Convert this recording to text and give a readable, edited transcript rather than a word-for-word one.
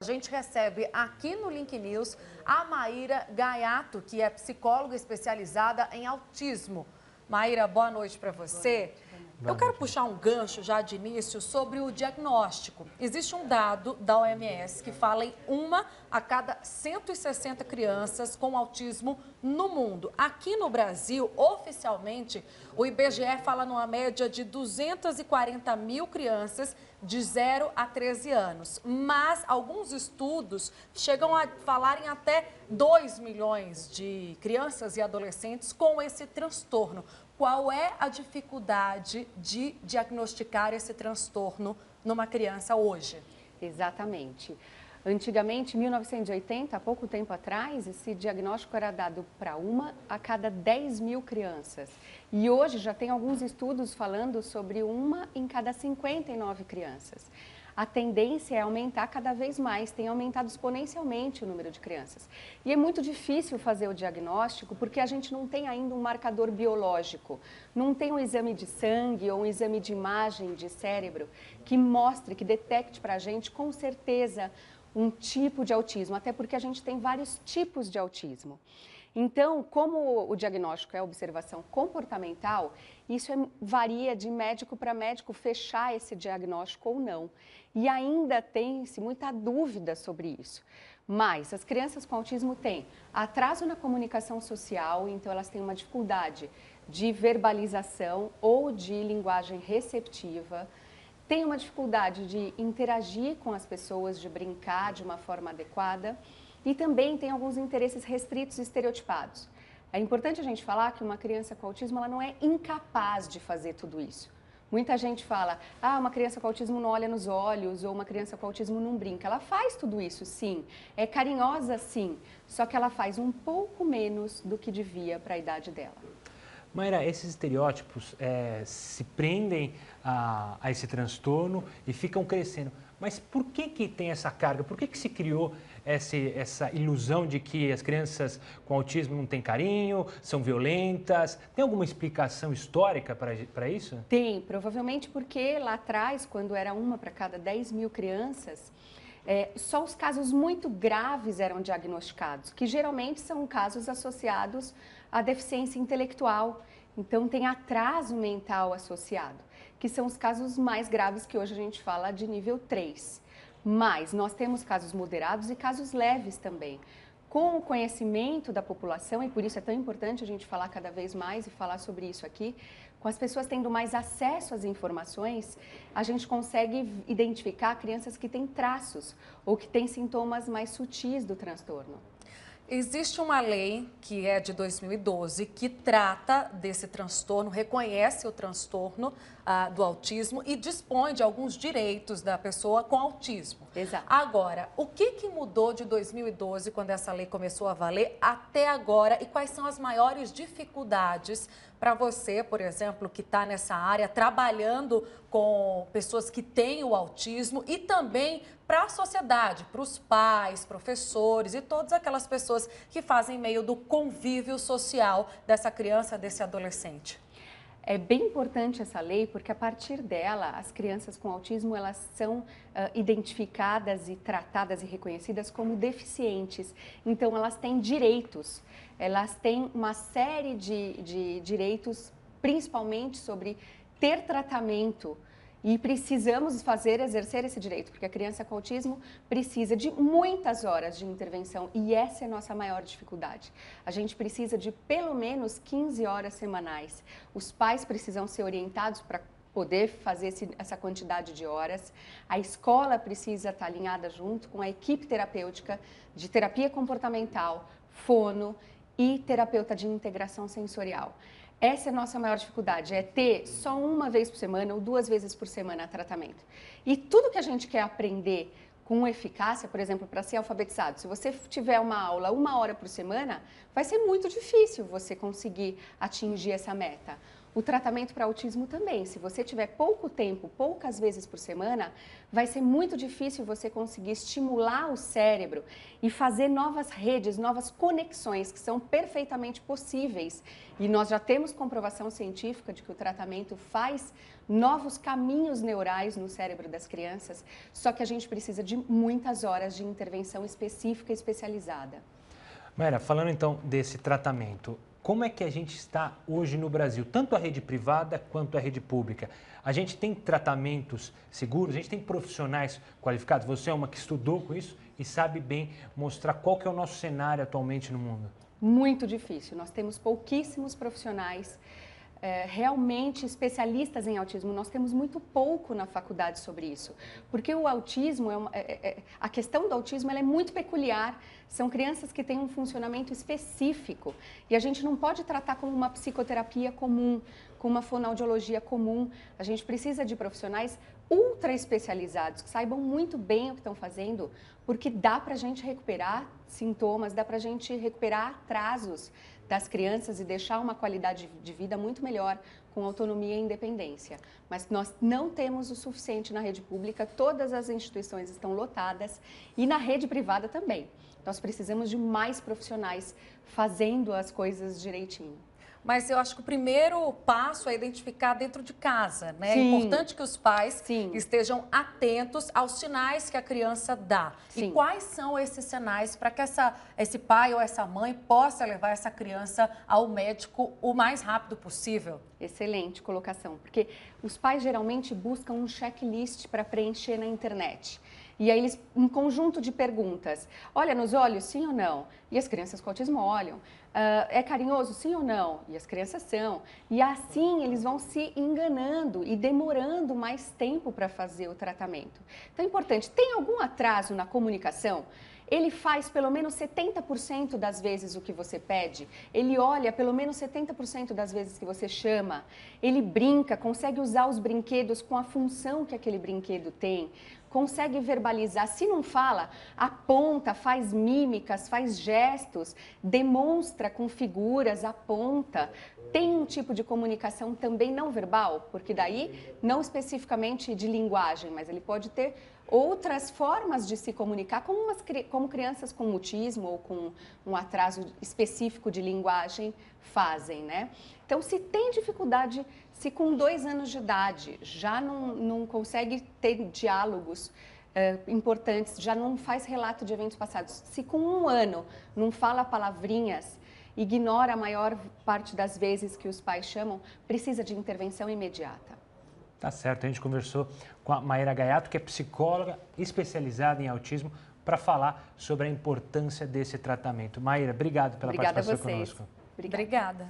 A gente recebe aqui no Link News a Maíra Gaiato, que é psicóloga especializada em autismo. Maíra, boa noite para você. Eu quero puxar um gancho já de início sobre o diagnóstico. Existe um dado da OMS que fala em 1 a cada 160 crianças com autismo no mundo. Aqui no Brasil, oficialmente, o IBGE fala numa média de 240 mil crianças de 0 a 13 anos. Mas alguns estudos chegam a falar em até 2 milhões de crianças e adolescentes com esse transtorno. Qual é a dificuldade de diagnosticar esse transtorno numa criança hoje? Exatamente. Antigamente, em 1980, há pouco tempo atrás, esse diagnóstico era dado para 1 a cada 10 mil crianças. E hoje já tem alguns estudos falando sobre 1 em cada 59 crianças. A tendência é aumentar cada vez mais, tem aumentado exponencialmente o número de crianças. E é muito difícil fazer o diagnóstico porque a gente não tem ainda um marcador biológico, não tem um exame de sangue ou um exame de imagem de cérebro que mostre, que detecte para a gente com certeza um tipo de autismo, até porque a gente tem vários tipos de autismo. Então, como o diagnóstico é observação comportamental, isso varia de médico para médico fechar esse diagnóstico ou não. E ainda tem-se muita dúvida sobre isso. Mas as crianças com autismo têm atraso na comunicação social, então elas têm uma dificuldade de verbalização ou de linguagem receptiva, tem uma dificuldade de interagir com as pessoas, de brincar de uma forma adequada e também tem alguns interesses restritos e estereotipados. É importante a gente falar que uma criança com autismo ela não é incapaz de fazer tudo isso. Muita gente fala, uma criança com autismo não olha nos olhos ou uma criança com autismo não brinca. Ela faz tudo isso, sim. É carinhosa, sim. Só que ela faz um pouco menos do que devia para a idade dela. Maíra, esses estereótipos se prendem a esse transtorno e ficam crescendo. Mas por que tem essa carga? Por que se criou essa ilusão de que as crianças com autismo não têm carinho, são violentas? Tem alguma explicação histórica para isso? Tem, provavelmente porque lá atrás, quando era 1 para cada 10 mil crianças, só os casos muito graves eram diagnosticados, que geralmente são casos associados à deficiência intelectual. Então, tem atraso mental associado, que são os casos mais graves que hoje a gente fala de nível 3. Mas nós temos casos moderados e casos leves também. Com o conhecimento da população, e por isso é tão importante a gente falar cada vez mais e falar sobre isso aqui, com as pessoas tendo mais acesso às informações, a gente consegue identificar crianças que têm traços ou que têm sintomas mais sutis do transtorno. Existe uma lei que é de 2012 que trata desse transtorno, reconhece o transtorno do autismo e dispõe de alguns direitos da pessoa com autismo. Exato. Agora, o que mudou de 2012, quando essa lei começou a valer, até agora e quais são as maiores dificuldades para você, por exemplo, que está nessa área, trabalhando com pessoas que têm o autismo e também para a sociedade, para os pais, professores e todas aquelas pessoas que fazem meio do convívio social dessa criança, desse adolescente? É bem importante essa lei porque a partir dela as crianças com autismo elas são identificadas e tratadas e reconhecidas como deficientes. Então elas têm direitos, elas têm uma série de direitos, principalmente sobre ter tratamento. E precisamos exercer esse direito, porque a criança com autismo precisa de muitas horas de intervenção e essa é a nossa maior dificuldade. A gente precisa de pelo menos 15 horas semanais. Os pais precisam ser orientados para poder fazer essa quantidade de horas. A escola precisa estar alinhada junto com a equipe terapêutica de terapia comportamental, fono e terapeuta de integração sensorial. Essa é a nossa maior dificuldade, é ter só 1 vez por semana ou 2 vezes por semana tratamento. E tudo que a gente quer aprender com eficácia, por exemplo, para ser alfabetizado, se você tiver uma aula 1 hora por semana, vai ser muito difícil você conseguir atingir essa meta. O tratamento para autismo também. Se você tiver pouco tempo, poucas vezes por semana, vai ser muito difícil você conseguir estimular o cérebro e fazer novas redes, novas conexões que são perfeitamente possíveis. E nós já temos comprovação científica de que o tratamento faz novos caminhos neurais no cérebro das crianças, só que a gente precisa de muitas horas de intervenção específica e especializada. Mayra, falando então desse tratamento, como é que a gente está hoje no Brasil, tanto a rede privada quanto a rede pública? A gente tem tratamentos seguros, a gente tem profissionais qualificados? Você é uma que estudou com isso e sabe bem mostrar qual que é o nosso cenário atualmente no mundo. Muito difícil, nós temos pouquíssimos profissionais realmente especialistas em autismo. Nós temos muito pouco na faculdade sobre isso, porque o autismo, a questão do autismo ela é muito peculiar. São crianças que têm um funcionamento específico e a gente não pode tratar como uma psicoterapia comum, com uma fonoaudiologia comum. A gente precisa de profissionais ultra especializados, que saibam muito bem o que estão fazendo, porque dá para a gente recuperar sintomas, dá para a gente recuperar atrasos das crianças e deixar uma qualidade de vida muito melhor, com autonomia e independência. Mas nós não temos o suficiente na rede pública, todas as instituições estão lotadas e na rede privada também. Nós precisamos de mais profissionais fazendo as coisas direitinho. Mas eu acho que o primeiro passo é identificar dentro de casa, né? Sim. É importante que os pais Sim. estejam atentos aos sinais que a criança dá. Sim. E quais são esses sinais para que esse pai ou essa mãe possa levar essa criança ao médico o mais rápido possível? Excelente colocação, porque os pais geralmente buscam um checklist para preencher na internet. E aí eles, um conjunto de perguntas, olha nos olhos, sim ou não? E as crianças com autismo olham. É carinhoso, sim ou não? E as crianças são. E assim eles vão se enganando e demorando mais tempo para fazer o tratamento. Então é importante, tem algum atraso na comunicação? Ele faz pelo menos 70% das vezes o que você pede, ele olha pelo menos 70% das vezes que você chama, ele brinca, consegue usar os brinquedos com a função que aquele brinquedo tem, consegue verbalizar, se não fala, aponta, faz mímicas, faz gestos, demonstra com figuras, aponta. Tem um tipo de comunicação também não verbal, porque daí, não especificamente de linguagem, mas ele pode ter outras formas de se comunicar, como crianças com mutismo ou com um atraso específico de linguagem fazem, né? Então, se tem dificuldade, se com 2 anos de idade já não consegue ter diálogos importantes, já não faz relato de eventos passados, se com 1 ano não fala palavrinhas, ignora a maior parte das vezes que os pais chamam, precisa de intervenção imediata. Tá certo, a gente conversou com a Mayra Gaiato, que é psicóloga especializada em autismo, para falar sobre a importância desse tratamento. Mayra, obrigado pela participação conosco. Obrigada.